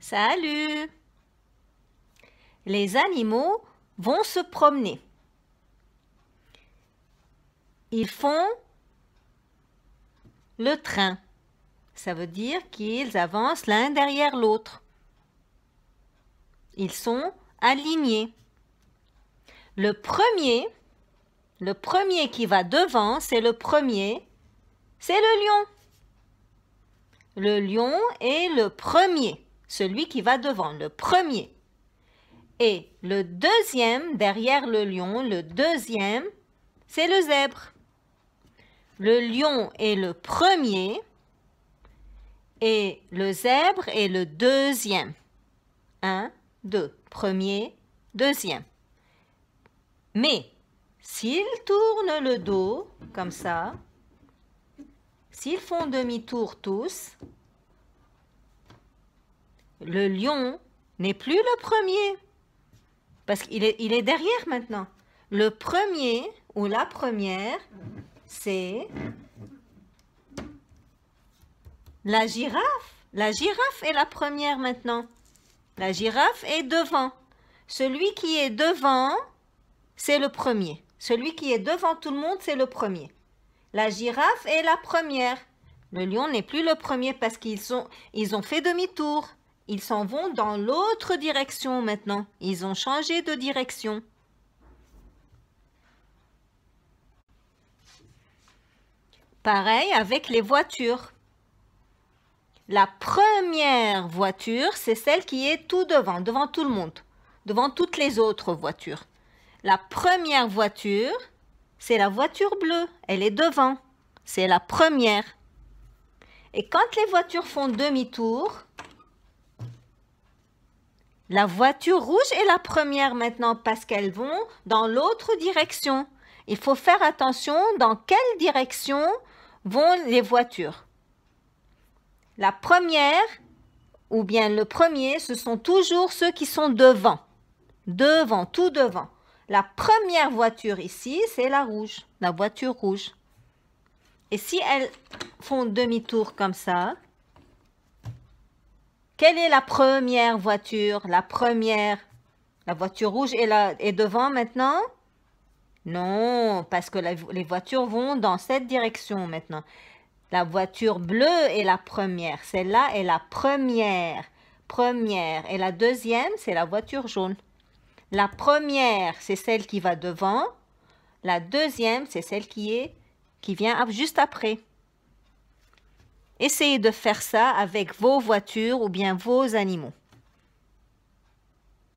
Salut! Les animaux vont se promener. Ils font le train. Ça veut dire qu'ils avancent l'un derrière l'autre. Ils sont alignés. Le premier qui va devant, c'est le premier, c'est le lion. Le lion est le premier, celui qui va devant, le premier. Et le deuxième, derrière le lion, le deuxième, c'est le zèbre. Le lion est le premier et le zèbre est le deuxième. 1, 2, premier, deuxième. Mais s'ils tournent le dos, comme ça, s'ils font demi-tour tous, le lion n'est plus le premier, parce qu'il est derrière maintenant. Le premier ou la première, c'est la girafe. La girafe est la première maintenant. La girafe est devant. Celui qui est devant, c'est le premier. Celui qui est devant tout le monde, c'est le premier. La girafe est la première. Le lion n'est plus le premier parce qu'ils ont fait demi-tour. Ils s'en vont dans l'autre direction maintenant. Ils ont changé de direction. Pareil avec les voitures. La première voiture, c'est celle qui est tout devant, devant tout le monde, devant toutes les autres voitures. La première voiture, c'est la voiture bleue. Elle est devant. C'est la première. Et quand les voitures font demi-tour, la voiture rouge est la première maintenant parce qu'elles vont dans l'autre direction. Il faut faire attention dans quelle direction vont les voitures. La première ou bien le premier, ce sont toujours ceux qui sont devant. Devant, tout devant. La première voiture ici, c'est la rouge, la voiture rouge. Et si elles font demi-tour comme ça, quelle est la première voiture? La première, la voiture rouge est devant maintenant? Non, parce que les voitures vont dans cette direction maintenant. La voiture bleue est la première. Celle-là est la première. Première. Et la deuxième, c'est la voiture jaune. La première, c'est celle qui va devant. La deuxième, c'est celle qui vient juste après. Essayez de faire ça avec vos voitures ou bien vos animaux.